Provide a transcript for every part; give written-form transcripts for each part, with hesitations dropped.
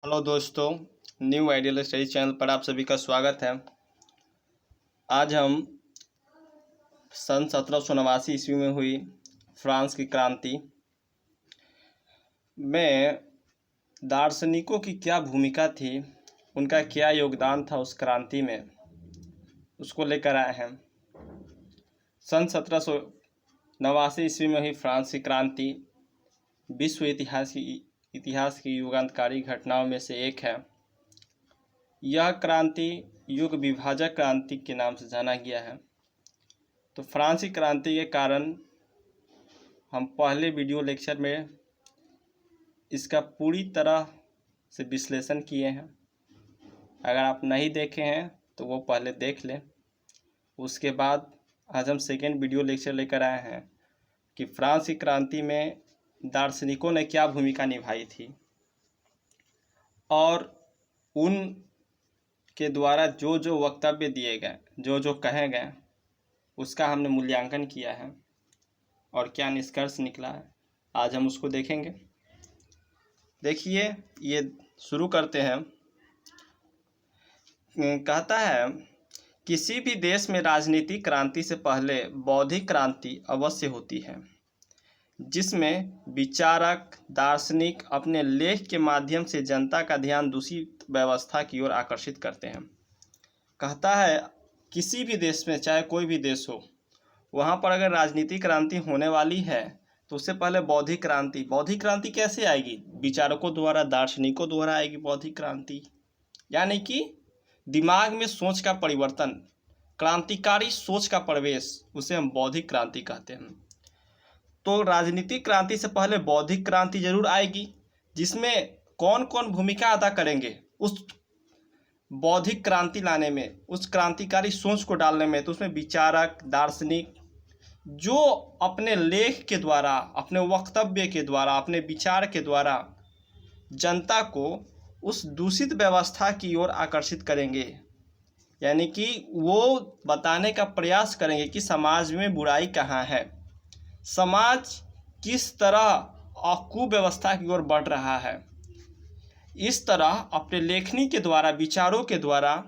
Hello दोस्तों, new ideal study channel पर आप सभी का स्वागत है। आज हम सन 1789 ईस्वी में हुई फ्रांस की क्रांति में दार्शनिकों की क्या भूमिका थी, उनका क्या योगदान था उस क्रांति में, उसको लेकर आए हैं। सन 1789 ईस्वी में हुई फ्रांस की क्रांति विश्व इतिहास की युगांतकारी घटनाओं में से एक है। यह क्रांति युग विभाजक क्रांति के नाम से जाना गया है। तो फ्रांसीसी क्रांति के कारण हम पहले वीडियो लेक्चर में इसका पूरी तरह से विश्लेषण किए हैं। अगर आप नहीं देखे हैं तो वो पहले देख लें। उसके बाद आज हम सेकेंड वीडियो लेक्चर लेकर आए हैं कि फ्रांसीसी क्रांति में दार्शनिकों ने क्या भूमिका निभाई थी और उन के द्वारा जो जो वक्तव्य दिए गए, जो जो कहे गए, उसका हमने मूल्यांकन किया है और क्या निष्कर्ष निकला है, आज हम उसको देखेंगे। देखिए, ये शुरू करते हैं। कहता है, किसी भी देश में राजनीतिक क्रांति से पहले बौद्धिक क्रांति अवश्य होती है, जिसमें विचारक दार्शनिक अपने लेख के माध्यम से जनता का ध्यान दूषित व्यवस्था की ओर आकर्षित करते हैं। कहता है, किसी भी देश में, चाहे कोई भी देश हो, वहाँ पर अगर राजनीतिक क्रांति होने वाली है तो उससे पहले बौद्धिक क्रांति कैसे आएगी? विचारकों द्वारा, दार्शनिकों द्वारा आएगी बौद्धिक क्रांति, यानी कि दिमाग में सोच का परिवर्तन, क्रांतिकारी सोच का प्रवेश, उसे हम बौद्धिक क्रांति कहते हैं। तो राजनीतिक क्रांति से पहले बौद्धिक क्रांति जरूर आएगी, जिसमें कौन कौन भूमिका अदा करेंगे उस बौद्धिक क्रांति लाने में, उस क्रांतिकारी सोच को डालने में। तो उसमें विचारक, दार्शनिक, जो अपने लेख के द्वारा, अपने वक्तव्य के द्वारा, अपने विचार के द्वारा जनता को उस दूषित व्यवस्था की ओर आकर्षित करेंगे, यानी कि वो बताने का प्रयास करेंगे कि समाज में बुराई कहाँ है, समाज किस तरह कुव्यवस्था की ओर बढ़ रहा है। इस तरह अपने लेखनी के द्वारा, विचारों के द्वारा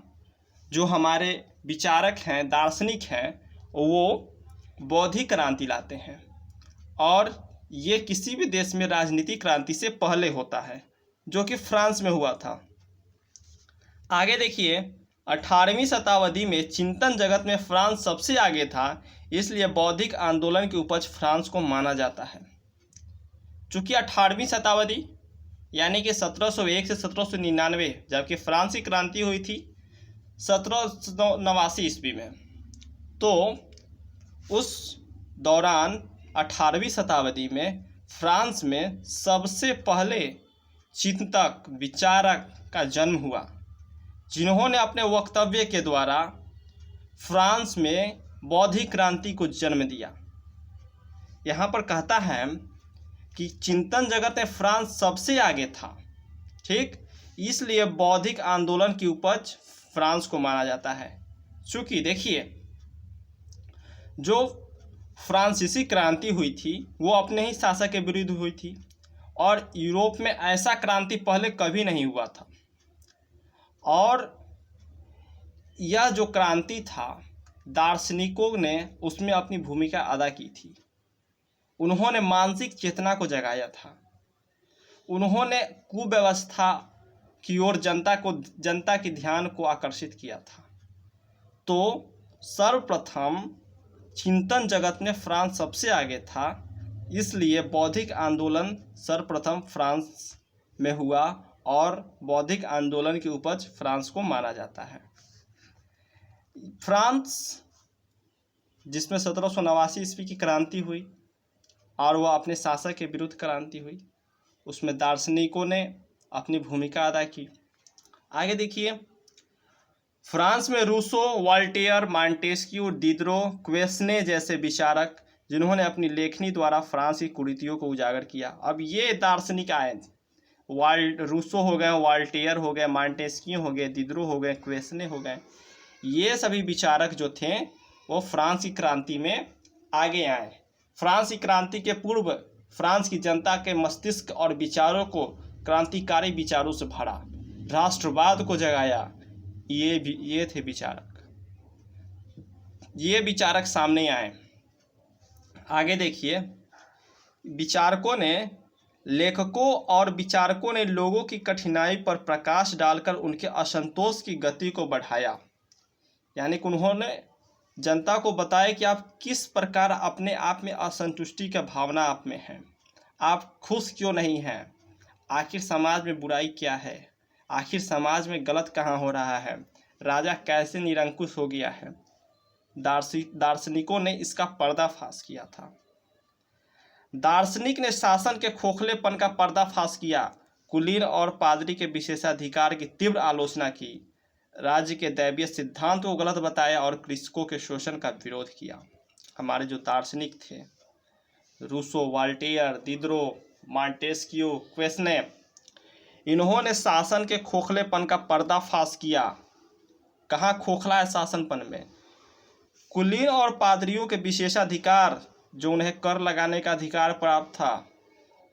जो हमारे विचारक हैं, दार्शनिक हैं, वो बौद्धिक क्रांति लाते हैं। और ये किसी भी देश में राजनीतिक क्रांति से पहले होता है, जो कि फ्रांस में हुआ था। आगे देखिए, 18वीं शताब्दी में चिंतन जगत में फ्रांस सबसे आगे था, इसलिए बौद्धिक आंदोलन की उपज फ्रांस को माना जाता है। चूँकि 18वीं शताब्दी यानी कि 1701 से 1799, जबकि फ्रांसीसी क्रांति हुई थी 1789 ईस्वी में, तो उस दौरान 18वीं शताब्दी में फ्रांस में सबसे पहले चिंतक, विचारक का जन्म हुआ, जिन्होंने अपने वक्तव्य के द्वारा फ्रांस में बौद्धिक क्रांति को जन्म दिया। यहाँ पर कहता है कि चिंतन जगत में फ्रांस सबसे आगे था, ठीक, इसलिए बौद्धिक आंदोलन की उपज फ्रांस को माना जाता है। चूँकि देखिए, जो फ्रांसीसी क्रांति हुई थी वो अपने ही शासक के विरुद्ध हुई थी, और यूरोप में ऐसा क्रांति पहले कभी नहीं हुआ था। और यह जो क्रांति था, दार्शनिकों ने उसमें अपनी भूमिका अदा की थी। उन्होंने मानसिक चेतना को जगाया था, उन्होंने कुव्यवस्था की ओर जनता के ध्यान को आकर्षित किया था। तो सर्वप्रथम चिंतन जगत में फ्रांस सबसे आगे था, इसलिए बौद्धिक आंदोलन सर्वप्रथम फ्रांस में हुआ और बौद्धिक आंदोलन की उपज फ्रांस को माना जाता है। फ्रांस जिसमें 1789 ईस्वी की क्रांति हुई और वह अपने शासक के विरुद्ध क्रांति हुई, उसमें दार्शनिकों ने अपनी भूमिका अदा की। आगे देखिए, फ्रांस में रूसो, वॉल्टेयर, मॉन्टेस्क्यू, डिदरो, क्वेसने जैसे विचारक, जिन्होंने अपनी लेखनी द्वारा फ्रांस की कुरीतियों को उजागर किया। अब ये दार्शनिक आए, रूसो हो गए, वॉल्टेयर हो गए, मॉन्टेस्क्यू हो गए, डिदरो हो गए, क्वेसने हो गए, ये सभी विचारक जो थे वो फ्रांस की क्रांति में आगे आए। फ्रांस की क्रांति के पूर्व फ्रांस की जनता के मस्तिष्क और विचारों को क्रांतिकारी विचारों से भरा, राष्ट्रवाद को जगाया। ये थे विचारक। ये विचारक सामने आए। आगे देखिए, विचारकों ने, लेखकों और विचारकों ने लोगों की कठिनाई पर प्रकाश डालकर उनके असंतोष की गति को बढ़ाया। यानी कि उन्होंने जनता को बताया कि आप किस प्रकार अपने आप में असंतुष्टि का भावना आप में है, आप खुश क्यों नहीं हैं, आखिर समाज में बुराई क्या है, आखिर समाज में गलत कहाँ हो रहा है, राजा कैसे निरंकुश हो गया है। दार्शनिकों ने इसका पर्दाफाश किया था। दार्शनिक ने शासन के खोखलेपन का पर्दाफाश किया, कुलीन और पादरी के विशेषाधिकार की तीव्र आलोचना की, राज्य के दैवीय सिद्धांत को गलत बताया और कृषकों के शोषण का विरोध किया। हमारे जो दार्शनिक थे, रूसो, वॉल्टेयर, दिदरो, मॉन्टेस्क्यू, क्वेसने, इन्होंने शासन के खोखलेपन का पर्दाफाश किया। कहाँ खोखला है शासनपन में? कुलीन और पादरियों के विशेषाधिकार, जो उन्हें कर लगाने का अधिकार प्राप्त था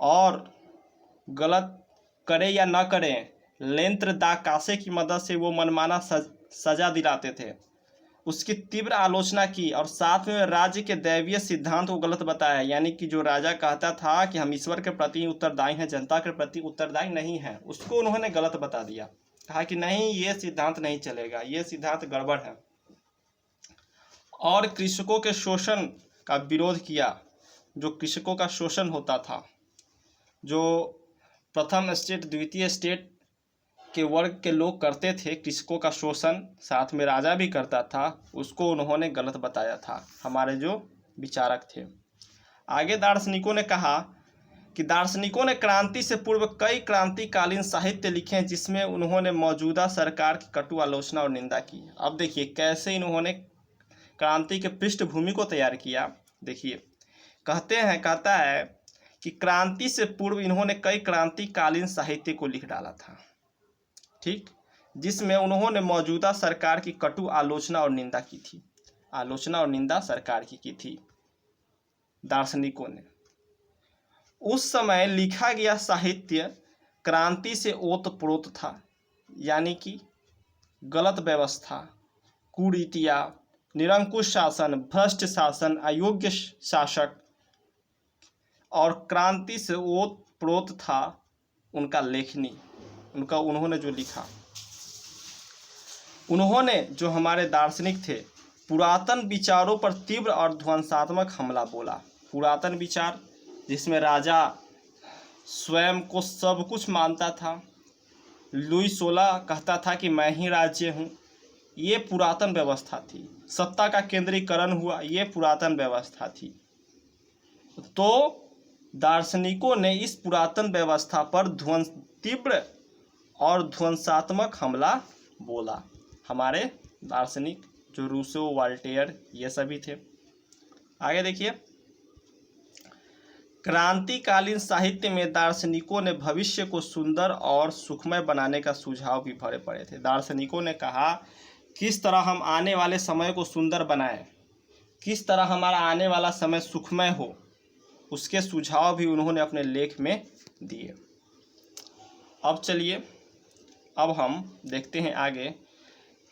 और गलत करे या न करें, लेंत्र दा कासे की मदद से वो मनमाना सजा दिलाते थे, उसकी तीव्र आलोचना की। और साथ में राज्य के दैवीय सिद्धांत को गलत बताया। यानी कि जो राजा कहता था कि हम ईश्वर के प्रति उत्तरदायी हैं, जनता के प्रति उत्तरदायी नहीं है, उसको उन्होंने गलत बता दिया। कहा कि नहीं, ये सिद्धांत नहीं चलेगा, ये सिद्धांत गड़बड़ है। और कृषकों के शोषण का विरोध किया। जो कृषकों का शोषण होता था, जो प्रथम स्टेट द्वितीय स्टेट के वर्ग के लोग करते थे, कृषकों का शोषण साथ में राजा भी करता था, उसको उन्होंने गलत बताया था, हमारे जो विचारक थे। आगे दार्शनिकों ने कहा कि दार्शनिकों ने क्रांति से पूर्व कई क्रांतिकालीन साहित्य लिखे हैं, जिसमें उन्होंने मौजूदा सरकार की कटु आलोचना और निंदा की। अब देखिए कैसे इन्होंने क्रांति के पृष्ठभूमि को तैयार किया। देखिए, कहता है कि क्रांति से पूर्व इन्होंने कई क्रांतिकालीन साहित्य को लिख डाला था, ठीक, जिसमें उन्होंने मौजूदा सरकार की कटु आलोचना और निंदा की थी। आलोचना और निंदा सरकार की थी दार्शनिकों ने। उस समय लिखा गया साहित्य क्रांति से ओतप्रोत था, यानी कि गलत व्यवस्था, कुरीतियाँ, निरंकुश शासन, भ्रष्ट शासन, अयोग्य शासक, और क्रांति से ओतप्रोत था उनका लेखनी, उन्होंने जो लिखा। उन्होंने, जो हमारे दार्शनिक थे, पुरातन विचारों पर तीव्र और ध्वंसात्मक हमला बोला। पुरातन विचार जिसमें राजा स्वयं को सब कुछ मानता था, लुई 16 कहता था कि मैं ही राज्य हूँ, ये पुरातन व्यवस्था थी। सत्ता का केंद्रीकरण हुआ, ये पुरातन व्यवस्था थी। तो दार्शनिकों ने इस पुरातन व्यवस्था पर तीव्र और ध्वंसात्मक हमला बोला। हमारे दार्शनिक जो रूसो, वॉल्टेयर, ये सभी थे। आगे देखिए, क्रांतिकालीन साहित्य में दार्शनिकों ने भविष्य को सुंदर और सुखमय बनाने का सुझाव भी भरे पड़े थे। दार्शनिकों ने कहा किस तरह हम आने वाले समय को सुंदर बनाएं, किस तरह हमारा आने वाला समय सुखमय हो, उसके सुझाव भी उन्होंने अपने लेख में दिए। अब चलिए, अब हम देखते हैं आगे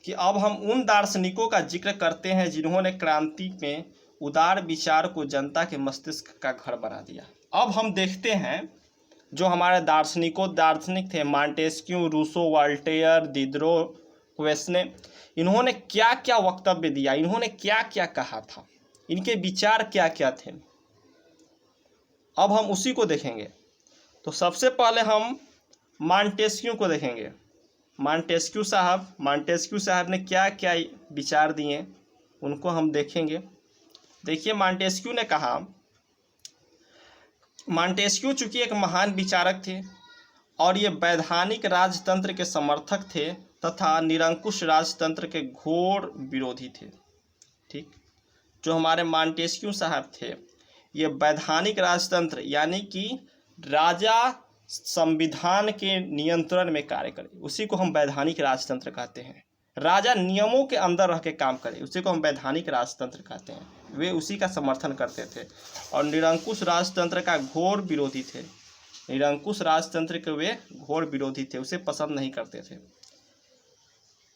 कि अब हम उन दार्शनिकों का जिक्र करते हैं जिन्होंने क्रांति में उदार विचार को जनता के मस्तिष्क का घर बना दिया। अब हम देखते हैं जो हमारे दार्शनिक थे, मॉन्टेस्क्यू, रूसो, वॉल्टेयर, दिदरो, क्वेसने, इन्होंने क्या क्या वक्तव्य दिया, इन्होंने क्या क्या कहा था, इनके विचार क्या क्या थे, अब हम उसी को देखेंगे। तो सबसे पहले हम मॉन्टेस्क्यू को देखेंगे। मॉन्टेस्क्यू साहब ने क्या क्या विचार दिए, उनको हम देखेंगे। देखिए, मॉन्टेस्क्यू ने कहा, मॉन्टेस्क्यू चूंकि एक महान विचारक थे और ये वैधानिक राजतंत्र के समर्थक थे तथा निरंकुश राजतंत्र के घोर विरोधी थे। ठीक, जो हमारे मॉन्टेस्क्यू साहब थे, ये वैधानिक राजतंत्र यानी कि राजा संविधान के नियंत्रण में कार्य करे, उसी को हम वैधानिक राजतंत्र कहते हैं। राजा नियमों के अंदर रह के काम करे, उसी को हम वैधानिक राजतंत्र कहते हैं। वे उसी का समर्थन करते थे और निरंकुश राजतंत्र का घोर विरोधी थे। निरंकुश राजतंत्र के वे घोर विरोधी थे, उसे पसंद नहीं करते थे।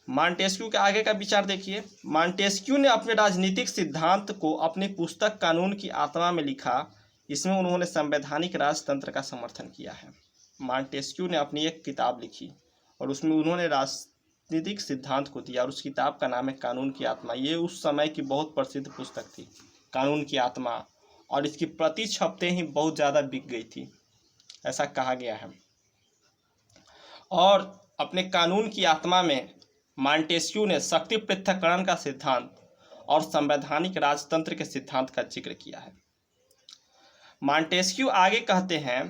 मॉन्टेस्क्यू के आगे का विचार देखिए। मॉन्टेस्क्यू ने अपने राजनीतिक सिद्धांत को अपनी पुस्तक कानून की आत्मा में लिखा। इसमें उन्होंने संवैधानिक राजतंत्र का समर्थन किया है। मॉन्टेस्क्यू ने अपनी एक किताब लिखी और उसमें उन्होंने राजनीतिक सिद्धांत को दिया और उस किताब का नाम है कानून की आत्मा। ये उस समय की बहुत प्रसिद्ध पुस्तक थी, कानून की आत्मा, और इसकी प्रति छपते ही बहुत ज़्यादा बिक गई थी, ऐसा कहा गया है। और अपने कानून की आत्मा में मॉन्टेस्क्यू ने शक्ति पृथक्करण का सिद्धांत और संवैधानिक राजतंत्र के सिद्धांत का जिक्र किया है। मॉन्टेस्क्यू आगे कहते हैं,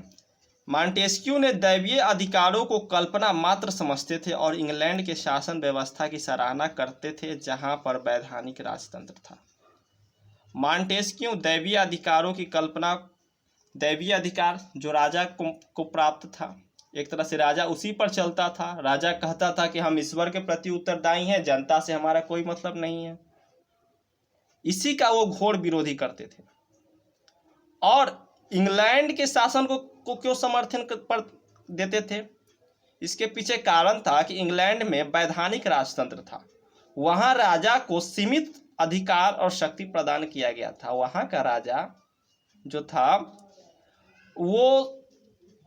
मॉन्टेस्क्यू ने दैवीय अधिकारों को कल्पना मात्र समझते थे और इंग्लैंड के शासन व्यवस्था की सराहना करते थे जहां पर वैधानिक राजतंत्र था। मॉन्टेस्क्यू दैवीय अधिकारों की कल्पना, दैवीय अधिकार जो राजा को प्राप्त था, एक तरह से राजा उसी पर चलता था। राजा कहता था कि हम ईश्वर के प्रति उत्तरदायी हैं, जनता से हमारा कोई मतलब नहीं है। इसी का वो घोर विरोधी करते थे। और इंग्लैंड के शासन को क्यों समर्थन पर देते थे? इसके पीछे कारण था कि इंग्लैंड में वैधानिक राजतंत्र था। वहाँ राजा को सीमित अधिकार और शक्ति प्रदान किया गया था। वहाँ का राजा जो था वो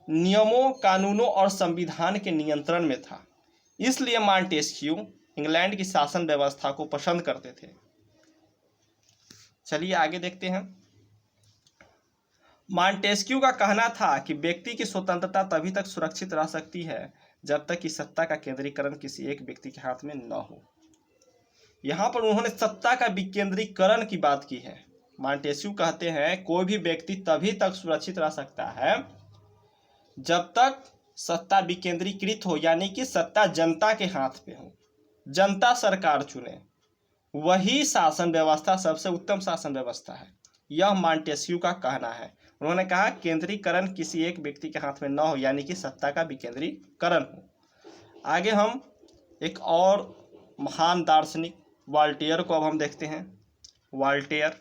नियमों, कानूनों और संविधान के नियंत्रण में था। इसलिए मॉन्टेस्क्यू इंग्लैंड की शासन व्यवस्था को पसंद करते थे। चलिए आगे देखते हैं। मॉन्टेस्क्यू का कहना था कि व्यक्ति की स्वतंत्रता तभी तक सुरक्षित रह सकती है जब तक कि सत्ता का केंद्रीकरण किसी एक व्यक्ति के हाथ में न हो। यहाँ पर उन्होंने सत्ता का विकेंद्रीकरण की बात की है। मॉन्टेस्क्यू कहते हैं कोई भी व्यक्ति तभी तक सुरक्षित रह सकता है जब तक सत्ता विकेंद्रीकृत हो, यानी कि सत्ता जनता के हाथ में हो, जनता सरकार चुने, वही शासन व्यवस्था सबसे उत्तम शासन व्यवस्था है। यह मॉन्टेस्क्यू का कहना है। उन्होंने कहा केंद्रीकरण किसी एक व्यक्ति के हाथ में न हो, यानी कि सत्ता का विकेंद्रीकरण हो। आगे हम एक और महान दार्शनिक वॉल्टेयर को अब हम देखते हैं। वॉल्टेयर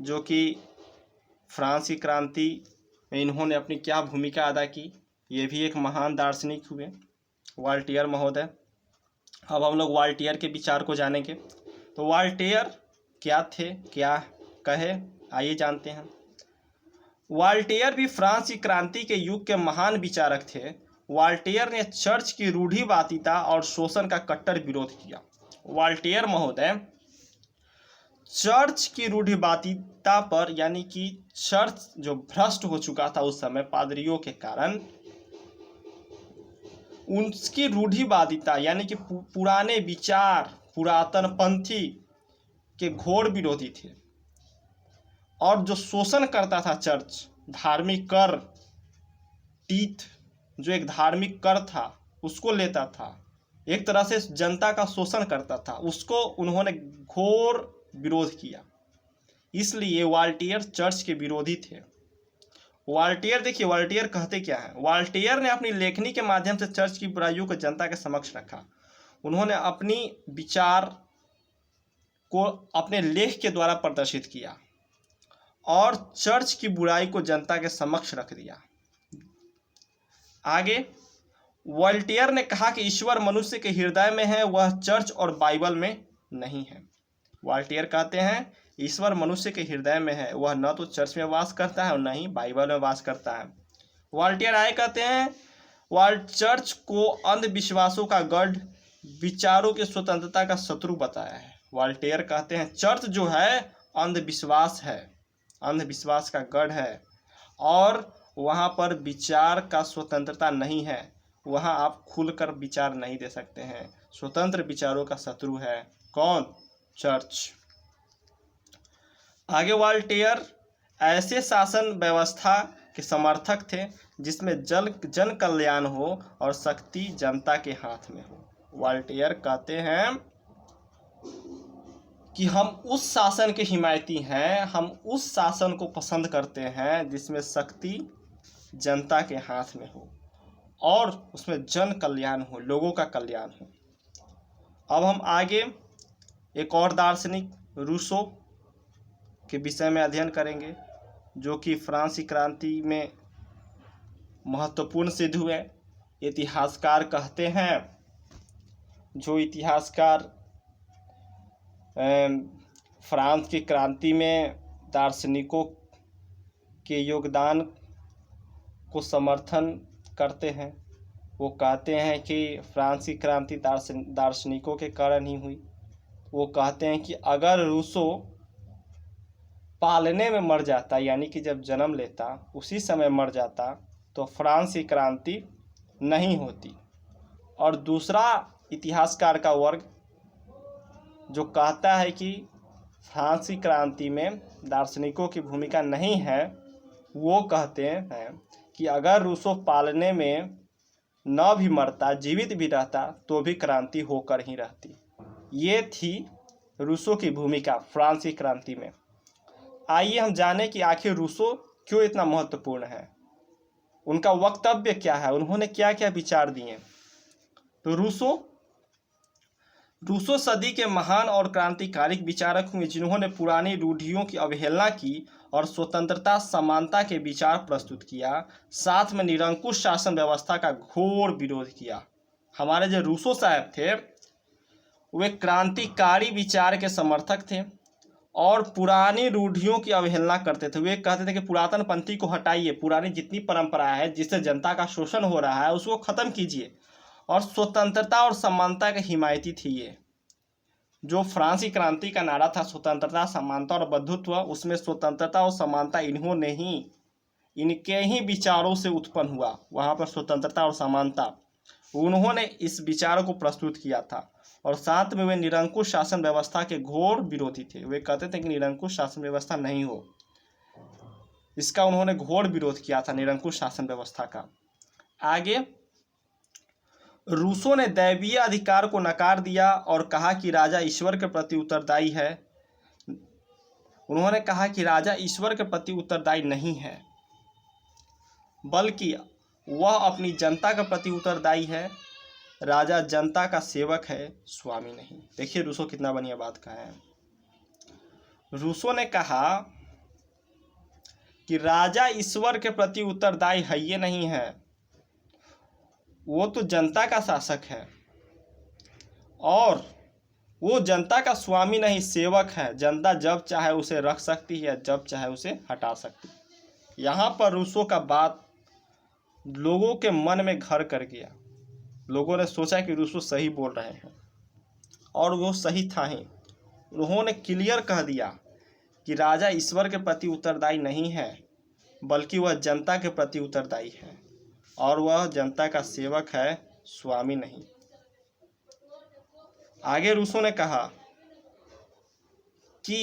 जो कि फ्रांस की क्रांति में इन्होंने अपनी क्या भूमिका अदा की, ये भी एक महान दार्शनिक हुए वॉल्टेयर महोदय। अब हम लोग वॉल्टेयर के विचार को जानेंगे। तो वॉल्टेयर क्या थे, क्या कहे, आइए जानते हैं। वॉल्टेयर भी फ्रांस की क्रांति के युग के महान विचारक थे। वॉल्टेयर ने चर्च की रूढ़िवादिता और शोषण का कट्टर विरोध किया। वॉल्टेयर महोदय चर्च की रूढ़िवादिता पर, यानी कि चर्च जो भ्रष्ट हो चुका था उस समय पादरियों के कारण, उनकी रूढ़िवादिता यानी कि पुराने विचार, पुरातन पंथी के घोर विरोधी थे। और जो शोषण करता था चर्च, धार्मिक कर, टीथ जो एक धार्मिक कर था उसको लेता था, एक तरह से जनता का शोषण करता था, उसको उन्होंने घोर विरोध किया। इसलिए वॉल्टेयर चर्च के विरोधी थे। वॉल्टेयर देखिए, वॉल्टेयर कहते क्या है। वॉल्टेयर ने अपनी लेखनी के माध्यम से चर्च की बुराइयों को जनता के समक्ष रखा। उन्होंने अपनी विचार को अपने लेख के द्वारा प्रदर्शित किया और चर्च की बुराई को जनता के समक्ष रख दिया। आगे वॉल्टेयर ने कहा कि ईश्वर मनुष्य के हृदय में है, वह चर्च और बाइबल में नहीं है। वॉल्टेयर कहते हैं ईश्वर मनुष्य के हृदय में है, वह न तो चर्च में वास करता है और न ही बाइबल में वास करता है। वॉल्टेयर आए कहते हैं चर्च को अंधविश्वासों का गढ़, विचारों की स्वतंत्रता का शत्रु बताया है। वॉल्टेयर कहते हैं चर्च जो है अंधविश्वास है, अंधविश्वास का गढ़ है और वहाँ पर विचार का स्वतंत्रता नहीं है, वहाँ आप खुलकर विचार नहीं दे सकते हैं। स्वतंत्र विचारों का शत्रु है कौन? चर्च। आगे वॉल्टेयर ऐसे शासन व्यवस्था के समर्थक थे जिसमें जन कल्याण हो और शक्ति जनता के हाथ में हो। वॉल्टेयर कहते हैं कि हम उस शासन के हिमायती हैं, हम उस शासन को पसंद करते हैं जिसमें शक्ति जनता के हाथ में हो और उसमें जन कल्याण हो, लोगों का कल्याण हो। अब हम आगे एक और दार्शनिक रूसो के विषय में अध्ययन करेंगे जो कि फ्रांसीसी क्रांति में महत्वपूर्ण सिद्ध हुए। इतिहासकार कहते हैं, जो इतिहासकार फ्रांस की क्रांति में दार्शनिकों के योगदान को समर्थन करते हैं, वो कहते हैं कि फ्रांस की क्रांति दार्शनिकों के कारण ही हुई। वो कहते हैं कि अगर रूसो पालने में मर जाता, यानी कि जब जन्म लेता उसी समय मर जाता, तो फ्रांस की क्रांति नहीं होती। और दूसरा इतिहासकार का वर्ग जो कहता है कि फ्रांस की क्रांति में दार्शनिकों की भूमिका नहीं है, वो कहते हैं कि अगर रूसो पालने में न भी मरता, जीवित भी रहता, तो भी क्रांति होकर ही रहती। ये थी रूसो की भूमिका फ्रांस की क्रांति में। आइए हम जानें कि आखिर रूसो क्यों इतना महत्वपूर्ण है, उनका वक्तव्य क्या है, उन्होंने क्या क्या विचार दिए। तो रूसो सदी के महान और क्रांतिकारी विचारक हुए, जिन्होंने पुरानी रूढ़ियों की अवहेलना की और स्वतंत्रता समानता के विचार प्रस्तुत किया, साथ में निरंकुश शासन व्यवस्था का घोर विरोध किया। हमारे जो रूसो साहब थे वे क्रांतिकारी विचार के समर्थक थे और पुरानी रूढ़ियों की अवहेलना करते थे। वे कहते थे कि पुरातन पंथी को हटाइए, पुरानी जितनी परंपरा है जिससे जनता का शोषण हो रहा है उसको खत्म कीजिए, और स्वतंत्रता और समानता के हिमायती थी। ये जो फ्रांसी क्रांति का नारा था, स्वतंत्रता, समानता और बंधुत्व, उसमें स्वतंत्रता और समानता इनके ही विचारों से उत्पन्न हुआ। वहाँ पर स्वतंत्रता और समानता, उन्होंने इस विचारों को प्रस्तुत किया था। और साथ में वे निरंकुश शासन व्यवस्था के घोर विरोधी थे। वे कहते थे कि निरंकुश शासन व्यवस्था नहीं हो, इसका उन्होंने घोर विरोध किया था, निरंकुश शासन व्यवस्था का। आगे रूसो ने दैवीय अधिकार को नकार दिया और कहा कि राजा ईश्वर के प्रति उत्तरदायी है। उन्होंने कहा कि राजा ईश्वर के प्रति उत्तरदायी नहीं है, बल्कि वह अपनी जनता के प्रति उत्तरदायी है। राजा जनता का सेवक है, स्वामी नहीं। देखिए रूसो कितना बढ़िया बात कहा है। रूसो ने कहा कि राजा ईश्वर के प्रति उत्तरदायी है ये नहीं है, वो तो जनता का शासक है और वो जनता का स्वामी नहीं, सेवक है। जनता जब चाहे उसे रख सकती है, जब चाहे उसे हटा सकती है। यहाँ पर रूसो का बात लोगों के मन में घर कर गया। लोगों ने सोचा कि रूसो सही बोल रहे हैं, और वो सही था ही। उन्होंने क्लियर कह दिया कि राजा ईश्वर के प्रति उत्तरदायी नहीं है, बल्कि वह जनता के प्रति उत्तरदायी है, और वह जनता का सेवक है, स्वामी नहीं। आगे रूसो ने कहा कि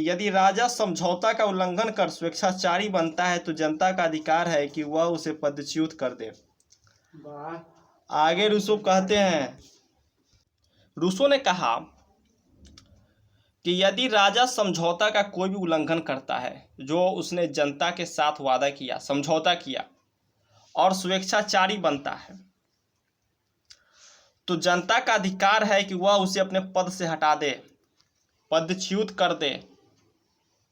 यदि राजा समझौता का उल्लंघन कर स्वेच्छाचारी बनता है, तो जनता का अधिकार है कि वह उसे पदच्युत कर दे। आगे रूसो कहते हैं, रूसो ने कहा कि यदि राजा समझौता का कोई भी उल्लंघन करता है, जो उसने जनता के साथ वादा किया, समझौता किया, और स्वेच्छाचारी बनता है, तो जनता का अधिकार है कि वह उसे अपने पद से हटा दे, पदच्युत कर दे।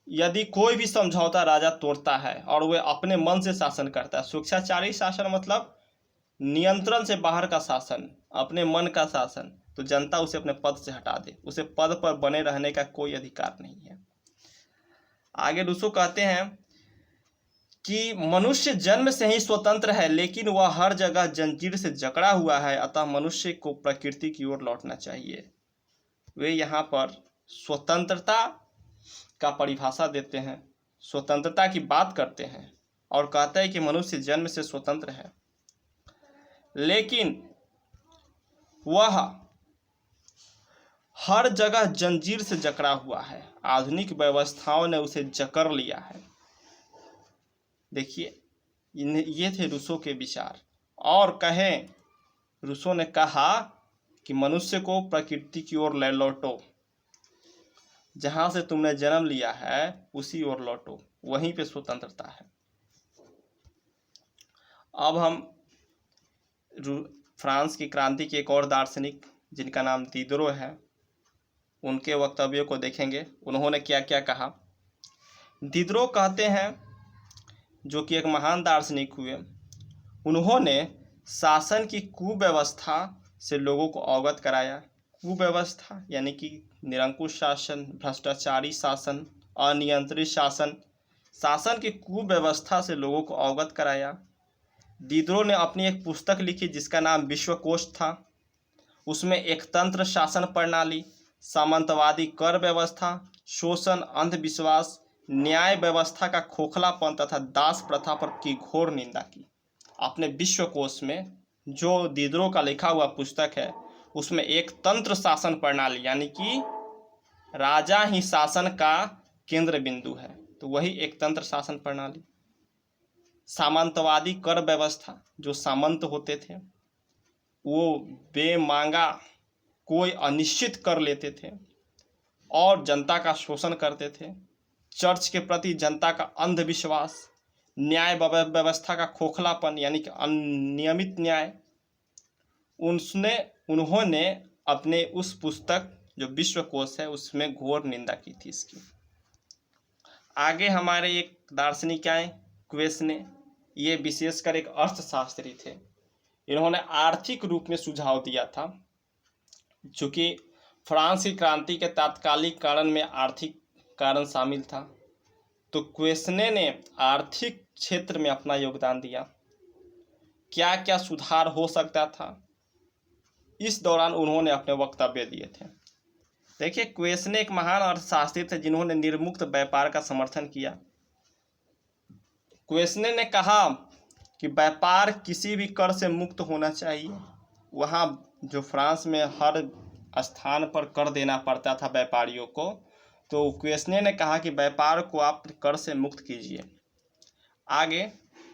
यदि कोई भी समझौता राजा तोड़ता है और वह अपने मन से शासन करता है, स्वेच्छाचारी शासन मतलब नियंत्रण से बाहर का शासन, अपने मन का शासन, तो जनता उसे अपने पद से हटा दे, उसे पद पर बने रहने का कोई अधिकार नहीं है। आगे रूसो कहते हैं कि मनुष्य जन्म से ही स्वतंत्र है, लेकिन वह हर जगह जंजीर से जकड़ा हुआ है, अतः मनुष्य को प्रकृति की ओर लौटना चाहिए। वे यहाँ पर स्वतंत्रता का परिभाषा देते हैं, स्वतंत्रता की बात करते हैं और कहते हैं कि मनुष्य जन्म से स्वतंत्र है, लेकिन वह हर जगह जंजीर से जकड़ा हुआ है। आधुनिक व्यवस्थाओं ने उसे जकड़ लिया है। देखिए ये थे रूसो के विचार। और कहें, रूसो ने कहा कि मनुष्य को प्रकृति की ओर लौटो, जहाँ से तुमने जन्म लिया है उसी ओर लौटो, वहीं पे स्वतंत्रता है। अब हम फ्रांस की क्रांति के एक और दार्शनिक जिनका नाम दिदरो है, उनके वक्तव्यों को देखेंगे। उन्होंने क्या क्या कहा। दिदरो कहते हैं, जो कि एक महान दार्शनिक हुए, उन्होंने शासन की कुव्यवस्था से लोगों को अवगत कराया। कुव्यवस्था यानी कि निरंकुश शासन, भ्रष्टाचारी शासन, अनियंत्रित शासन, शासन की कुव्यवस्था से लोगों को अवगत कराया। दिदरो ने अपनी एक पुस्तक लिखी जिसका नाम विश्वकोश था। उसमें एक तंत्र शासन प्रणाली, सामंतवादी कर व्यवस्था, शोषण, अंधविश्वास, न्याय व्यवस्था का खोखलापन तथा दास प्रथा पर की घोर निंदा की। अपने विश्वकोश में जो दिदरो का लिखा हुआ पुस्तक है उसमें एक तंत्र शासन प्रणाली यानी कि राजा ही शासन का केंद्र बिंदु है, तो वही एक तंत्र शासन प्रणाली। सामंतवादी कर व्यवस्था, जो सामंत होते थे वो बेमांगा कोई अनिश्चित कर लेते थे और जनता का शोषण करते थे। चर्च के प्रति जनता का अंधविश्वास, न्याय व्यवस्था का खोखलापन यानी कि अनियमित न्याय, उन्होंने अपने उस पुस्तक जो विश्वकोश है उसमें घोर निंदा की थी इसकी। आगे हमारे एक दार्शनिक आए क्वेसने, ये विशेषकर एक अर्थशास्त्री थे। इन्होंने आर्थिक रूप में सुझाव दिया था। चूँकि फ्रांस की क्रांति के तात्कालिक कारण में आर्थिक कारण शामिल था, तो क्वेसने ने आर्थिक क्षेत्र में अपना योगदान दिया। क्या क्या सुधार हो सकता था, इस दौरान उन्होंने अपने वक्तव्य दिए थे। देखिए, क्वेसने एक महान अर्थशास्त्री थे जिन्होंने निर्मुक्त व्यापार का समर्थन किया। क्वेसने ने कहा कि व्यापार किसी भी कर से मुक्त होना चाहिए। वहाँ जो फ्रांस में हर स्थान पर कर देना पड़ता था व्यापारियों को, तो क्वेसने ने कहा कि व्यापार को आप कर से मुक्त कीजिए। आगे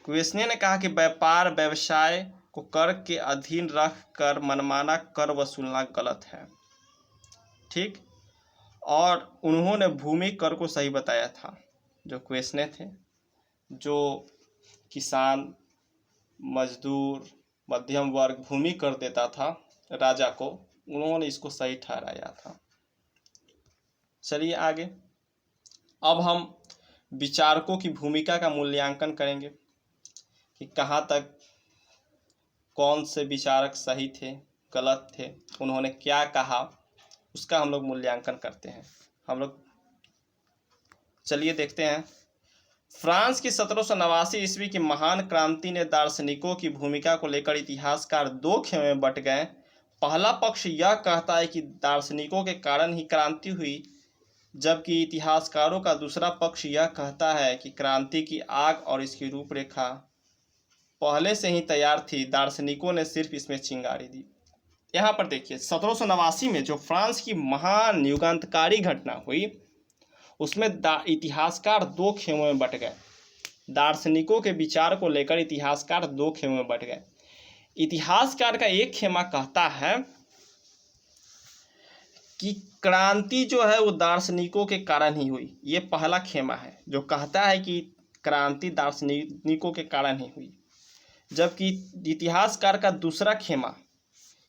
क्वेसने ने कहा कि व्यापार व्यवसाय को कर के अधीन रख कर मनमाना कर वसूलना गलत है, ठीक। और उन्होंने भूमि कर को सही बताया था। जो क्वेसने थे, जो किसान, मजदूर, मध्यम वर्ग भूमि कर देता था राजा को, उन्होंने इसको सही ठहराया था। चलिए आगे, अब हम विचारकों की भूमिका का मूल्यांकन करेंगे कि कहाँ तक कौन से विचारक सही थे, गलत थे, उन्होंने क्या कहा, उसका हम लोग मूल्यांकन करते हैं। हम लोग चलिए देखते हैं। फ्रांस की 1789 ईस्वी की महान क्रांति ने दार्शनिकों की भूमिका को लेकर इतिहासकार दो खेमे में बंट गए। पहला पक्ष यह कहता है कि दार्शनिकों के कारण ही क्रांति हुई, जबकि इतिहासकारों का दूसरा पक्ष यह कहता है कि क्रांति की आग और इसकी रूपरेखा पहले से ही तैयार थी, दार्शनिकों ने सिर्फ इसमें चिंगारी दी। यहाँ पर देखिए, 1789 में जो फ्रांस की महान युगांतकारी घटना हुई उसमें इतिहासकार दो खेमों में बंट गए। दार्शनिकों के विचार को लेकर इतिहासकार दो खेमों में बंट गए। इतिहासकार का एक खेमा कहता है कि क्रांति जो है वो दार्शनिकों के कारण ही हुई। ये पहला खेमा है जो कहता है कि क्रांति दार्शनिकों के कारण ही हुई, जबकि इतिहासकार का दूसरा खेमा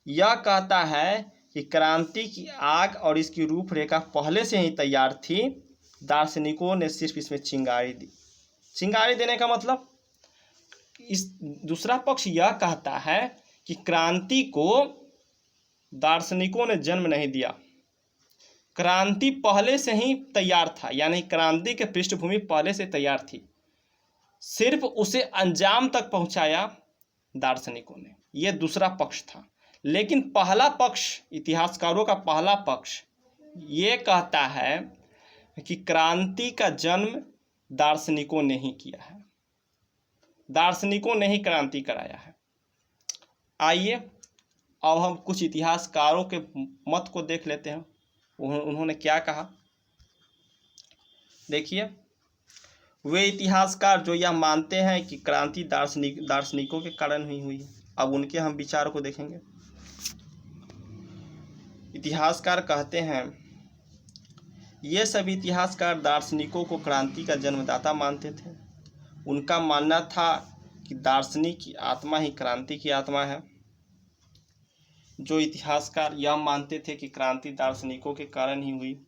यह कहता है कि क्रांति की आग और इसकी रूपरेखा पहले से ही तैयार थी, दार्शनिकों ने सिर्फ इसमें चिंगारी दी। चिंगारी देने का मतलब, इस दूसरा पक्ष यह कहता है कि क्रांति को दार्शनिकों ने जन्म नहीं दिया, क्रांति पहले से ही तैयार था, यानी क्रांति की पृष्ठभूमि पहले से तैयार थी, सिर्फ उसे अंजाम तक पहुंचाया दार्शनिकों ने। यह दूसरा पक्ष था। लेकिन पहला पक्ष, इतिहासकारों का पहला पक्ष ये कहता है कि क्रांति का जन्म दार्शनिकों ने ही किया है, दार्शनिकों ने ही क्रांति कराया है। आइए अब हम कुछ इतिहासकारों के मत को देख लेते हैं, उन्होंने क्या कहा। देखिए, वे इतिहासकार जो यह मानते हैं कि क्रांति दार्शनिकों के कारण ही हुई। अब उनके हम विचार को देखेंगे। इतिहासकार कहते हैं, ये सभी इतिहासकार दार्शनिकों को क्रांति का जन्मदाता मानते थे। उनका मानना था कि दार्शनिक की आत्मा ही क्रांति की आत्मा है। जो इतिहासकार यह मानते थे कि क्रांति दार्शनिकों के कारण ही हुई,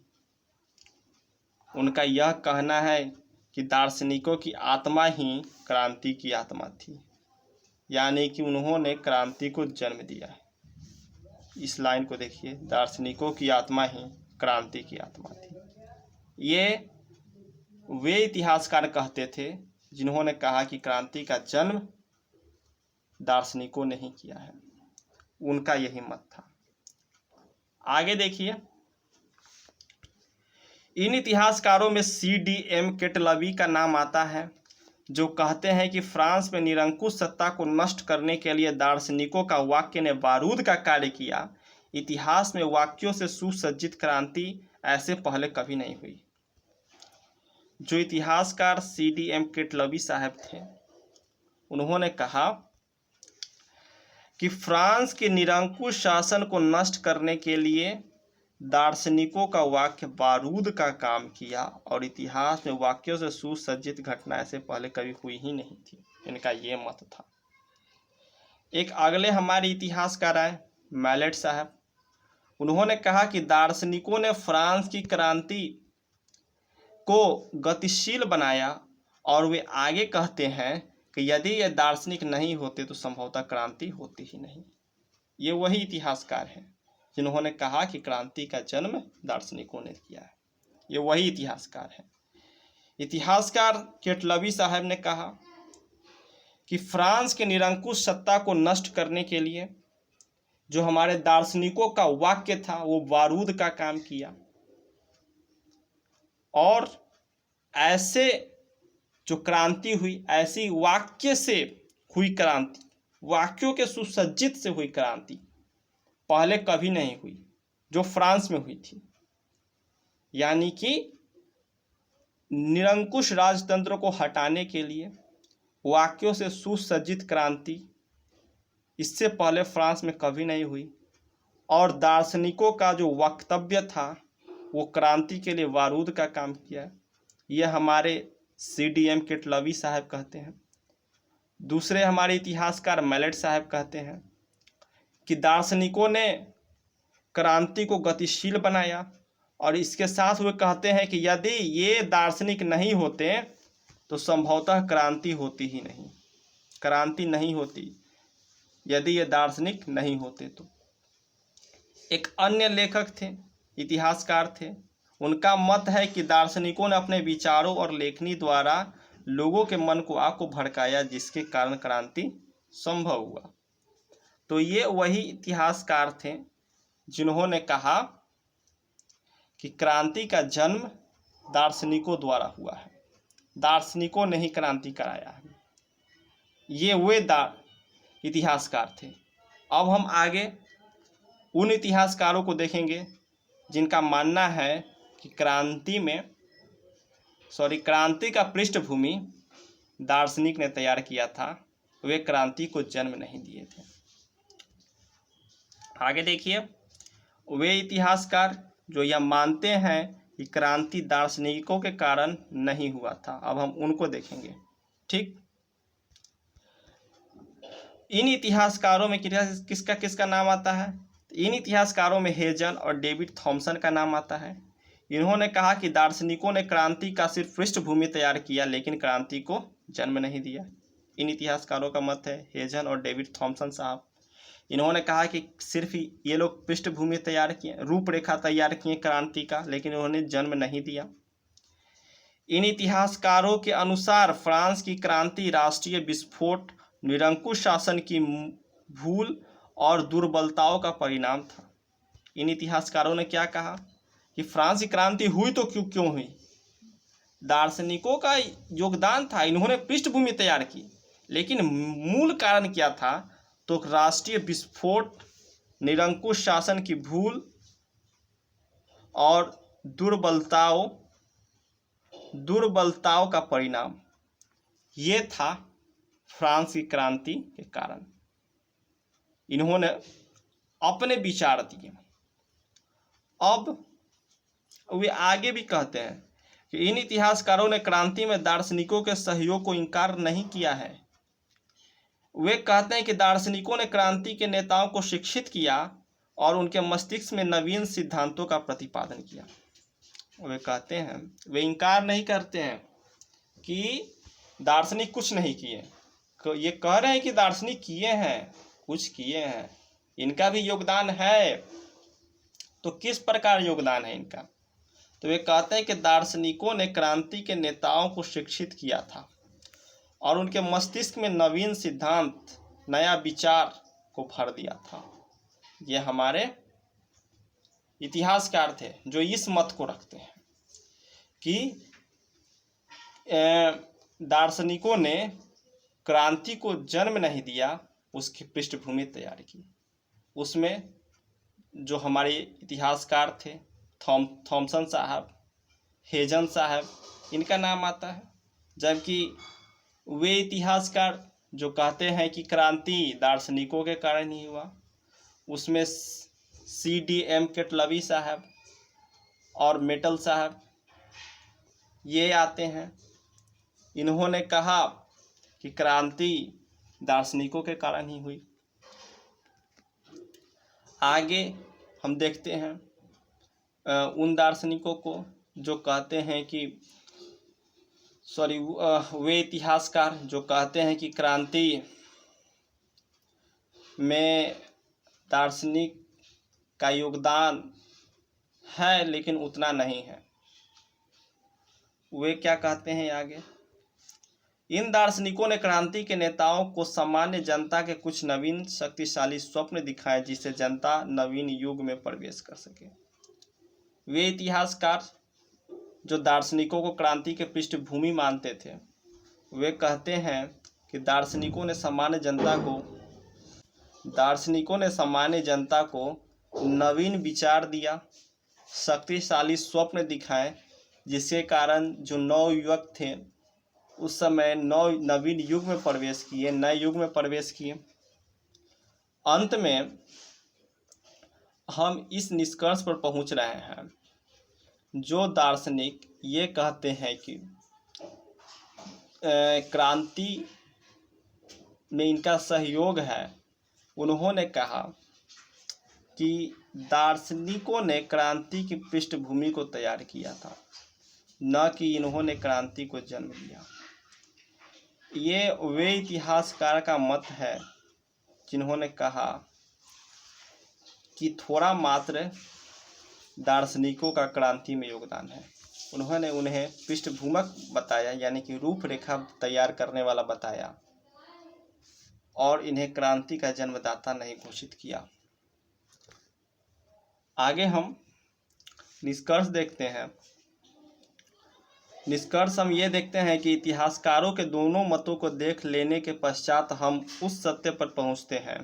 उनका यह कहना है कि दार्शनिकों की आत्मा ही क्रांति की आत्मा थी, यानी कि उन्होंने क्रांति को जन्म दिया है। इस लाइन को देखिए, दार्शनिकों की आत्मा ही क्रांति की आत्मा थी। ये वे इतिहासकार कहते थे जिन्होंने कहा कि क्रांति का जन्म दार्शनिकों ने ही किया है, उनका यही मत था। आगे देखिए, इन इतिहासकारों में CDM केटलवी का नाम आता है, जो कहते हैं कि फ्रांस में निरंकुश सत्ता को नष्ट करने के लिए दार्शनिकों का वाक्य ने बारूद का कार्य किया। इतिहास में वाक्यों से सुसज्जित क्रांति ऐसे पहले कभी नहीं हुई। जो इतिहासकार CDM केटलवी साहब थे, उन्होंने कहा कि फ्रांस के निरंकुश शासन को नष्ट करने के लिए दार्शनिकों का वाक्य बारूद का काम किया और इतिहास में वाक्यों से सुसज्जित घटना ऐसे पहले कभी हुई ही नहीं थी। इनका ये मत था। एक अगले हमारे इतिहासकार आए, मैलेट साहब। उन्होंने कहा कि दार्शनिकों ने फ्रांस की क्रांति को गतिशील बनाया और वे आगे कहते हैं कि यदि ये दार्शनिक नहीं होते तो संभवतः क्रांति होती ही नहीं। ये वही इतिहासकार हैं जिन्होंने कहा कि क्रांति का जन्म दार्शनिकों ने किया है। ये वही इतिहासकार हैं। इतिहासकार केटलवी साहब ने कहा कि फ्रांस के निरंकुश सत्ता को नष्ट करने के लिए जो हमारे दार्शनिकों का वाक्य था वो बारूद का काम किया, और ऐसे जो क्रांति हुई, ऐसी वाक्य से हुई क्रांति, वाक्यों के सुसज्जित से हुई क्रांति पहले कभी नहीं हुई, जो फ्रांस में हुई थी। यानी कि निरंकुश राजतंत्र को हटाने के लिए वाक्यों से सुसज्जित क्रांति इससे पहले फ्रांस में कभी नहीं हुई, और दार्शनिकों का जो वक्तव्य था वो क्रांति के लिए बारूद का काम किया। यह हमारे CDM केटलवी साहब कहते हैं। दूसरे हमारे इतिहासकार मैलेट साहब कहते हैं कि दार्शनिकों ने क्रांति को गतिशील बनाया, और इसके साथ वे कहते हैं कि यदि ये दार्शनिक नहीं होते तो संभवतः क्रांति होती ही नहीं, क्रांति नहीं होती यदि ये दार्शनिक नहीं होते तो। एक अन्य लेखक थे, इतिहासकार थे, उनका मत है कि दार्शनिकों ने अपने विचारों और लेखनी द्वारा लोगों के मन को आग को भड़काया, जिसके कारण क्रांति संभव हुआ। तो ये वही इतिहासकार थे जिन्होंने कहा कि क्रांति का जन्म दार्शनिकों द्वारा हुआ है, दार्शनिकों ने ही क्रांति कराया है। ये वे इतिहासकार थे। अब हम आगे उन इतिहासकारों को देखेंगे जिनका मानना है कि क्रांति का पृष्ठभूमि दार्शनिक ने तैयार किया था, वे क्रांति को जन्म नहीं दिए थे। आगे देखिए, वे इतिहासकार जो यह मानते हैं कि क्रांति दार्शनिकों के कारण नहीं हुआ था, अब हम उनको देखेंगे। ठीक, इन इतिहासकारों में किसका किसका नाम आता है? इन इतिहासकारों में हेजल और डेविड थॉमसन का नाम आता है। इन्होंने कहा कि दार्शनिकों ने क्रांति का सिर्फ पृष्ठभूमि तैयार किया, लेकिन क्रांति को जन्म नहीं दिया। इन इतिहासकारों का मत है, हेजल और डेविड थॉमसन साहब। इन्होंने कहा कि सिर्फ ये लोग पृष्ठभूमि तैयार किए, रूपरेखा तैयार किए क्रांति का, लेकिन उन्होंने जन्म नहीं दिया। इन इतिहासकारों के अनुसार फ्रांस की क्रांति राष्ट्रीय विस्फोट, निरंकुश शासन की भूल और दुर्बलताओं का परिणाम था। इन इतिहासकारों ने क्या कहा कि फ्रांस की क्रांति हुई तो क्यों हुई? दार्शनिकों का योगदान था, इन्होंने पृष्ठभूमि तैयार की, लेकिन मूल कारण क्या था? तो राष्ट्रीय विस्फोट, निरंकुश शासन की भूल और दुर्बलताओं का परिणाम, ये था फ्रांस की क्रांति के कारण। इन्होंने अपने विचार दिए। अब वे आगे भी कहते हैं कि इन इतिहासकारों ने क्रांति में दार्शनिकों के सहयोग को इनकार नहीं किया है। वे कहते हैं कि दार्शनिकों ने क्रांति के नेताओं को शिक्षित किया और उनके मस्तिष्क में नवीन सिद्धांतों का प्रतिपादन किया। वे कहते हैं, वे इनकार नहीं करते हैं कि दार्शनिक कुछ नहीं किए। ये कह रहे हैं कि दार्शनिक किए हैं, कुछ किए हैं, इनका भी योगदान है। तो किस प्रकार योगदान है इनका? तो वे कहते हैं कि दार्शनिकों ने क्रांति के नेताओं को शिक्षित किया था और उनके मस्तिष्क में नवीन सिद्धांत, नया विचार को भर दिया था। ये हमारे इतिहासकार थे जो इस मत को रखते हैं कि दार्शनिकों ने क्रांति को जन्म नहीं दिया, उसकी पृष्ठभूमि तैयार की। उसमें जो हमारे इतिहासकार थे, थॉमसन साहब, हेजन साहब, इनका नाम आता है। जबकि वे इतिहासकार जो कहते हैं कि क्रांति दार्शनिकों के कारण ही हुआ, उसमें CDM केटलवी साहब और मेटल साहब ये आते हैं। इन्होंने कहा कि क्रांति दार्शनिकों के कारण ही हुई। आगे हम देखते हैं उन दार्शनिकों को जो कहते हैं कि वे इतिहासकार जो कहते हैं कि क्रांति में दार्शनिक का योगदान है लेकिन उतना नहीं है। वे क्या कहते हैं आगे? इन दार्शनिकों ने क्रांति के नेताओं को सामान्य जनता के कुछ नवीन शक्तिशाली स्वप्न दिखाए जिससे जनता नवीन युग में प्रवेश कर सके। वे इतिहासकार जो दार्शनिकों को क्रांति के पृष्ठभूमि मानते थे, वे कहते हैं कि दार्शनिकों ने सामान्य जनता को नवीन विचार दिया, शक्तिशाली स्वप्न दिखाए, जिसके कारण जो नवयुवक थे उस समय नवीन युग में प्रवेश किए, नए युग में प्रवेश किए। अंत में हम इस निष्कर्ष पर पहुंच रहे हैं, जो दार्शनिक ये कहते हैं कि क्रांति में इनका सहयोग है, उन्होंने कहा कि दार्शनिकों ने क्रांति की पृष्ठभूमि को तैयार किया था, न कि इन्होंने क्रांति को जन्म दिया। ये वे इतिहासकार का मत है जिन्होंने कहा कि थोड़ा मात्र दार्शनिकों का क्रांति में योगदान है। उन्होंने उन्हें पृष्ठभूमक बताया, यानी कि रूपरेखा तैयार करने वाला बताया, और इन्हें क्रांति का जन्मदाता नहीं घोषित किया। आगे हम निष्कर्ष देखते हैं। निष्कर्ष हम ये देखते हैं कि इतिहासकारों के दोनों मतों को देख लेने के पश्चात हम उस सत्य पर पहुंचते हैं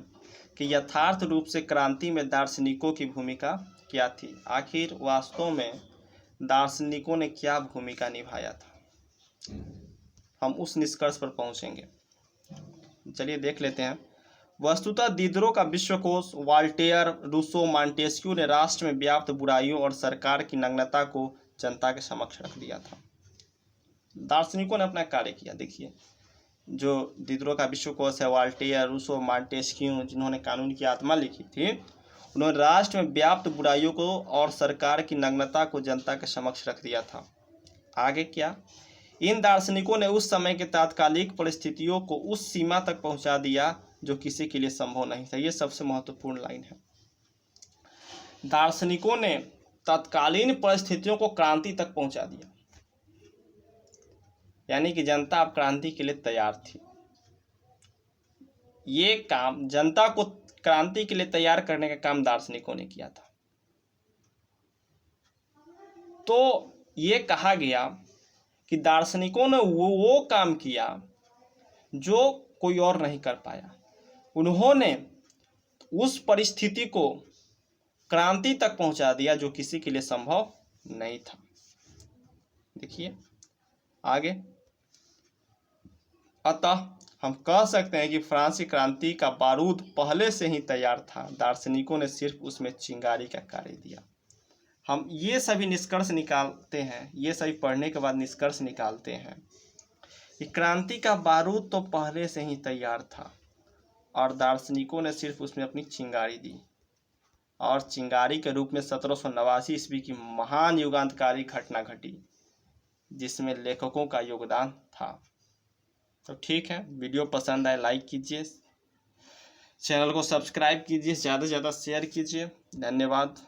कि यथार्थ रूप से क्रांति में दार्शनिकों की भूमिका क्या थी। आखिर वास्तव में दार्शनिकों ने क्या भूमिका निभाया था, हम उस निष्कर्ष पर पहुंचेंगे। चलिए देख लेते हैं। वस्तुतः दिदरो का विश्वकोश, वॉल्टेयर, रूसो, मॉन्टेस्क्यू ने राष्ट्र में व्याप्त बुराइयों और सरकार की नग्नता को जनता के समक्ष रख दिया था। दार्शनिकों ने अपना कार्य किया। देखिए, जो दिदरो का विश्वकोश है, वॉल्टेयर, रूसो, मॉन्टेस्क्यू, जिन्होंने कानून की आत्मा लिखी थी, उन्होंने राष्ट्र में व्याप्त बुराइयों को और सरकार की नग्नता को जनता के समक्ष रख दिया था। आगे क्या? इन दार्शनिकों ने उस समय के तात्कालिक परिस्थितियों को उस सीमा तक पहुंचा दिया जो किसी के लिए संभव नहीं था। ये सबसे महत्वपूर्ण लाइन है। दार्शनिकों ने तत्कालीन परिस्थितियों को क्रांति तक पहुंचा दिया, यानी कि जनता अब क्रांति के लिए तैयार थी। ये काम, जनता को क्रांति के लिए तैयार करने का काम दार्शनिकों ने किया था। तो ये कहा गया कि दार्शनिकों ने वो काम किया जो कोई और नहीं कर पाया। उन्होंने उस परिस्थिति को क्रांति तक पहुंचा दिया जो किसी के लिए संभव नहीं था। देखिए आगे। अतः हम कह सकते हैं कि फ्रांसीसी क्रांति का बारूद पहले से ही तैयार था, दार्शनिकों ने सिर्फ उसमें चिंगारी का कार्य दिया। हम ये सभी निष्कर्ष निकालते हैं, ये सभी पढ़ने के बाद निष्कर्ष निकालते हैं कि क्रांति का बारूद तो पहले से ही तैयार था और दार्शनिकों ने सिर्फ उसमें अपनी चिंगारी दी, और चिंगारी के रूप में 1789 ईस्वी की महान युगांतकारी घटना घटी जिसमें लेखकों का योगदान था। तो ठीक है, वीडियो पसंद आए लाइक कीजिए, चैनल को सब्सक्राइब कीजिए, ज़्यादा से ज़्यादा शेयर कीजिए। धन्यवाद।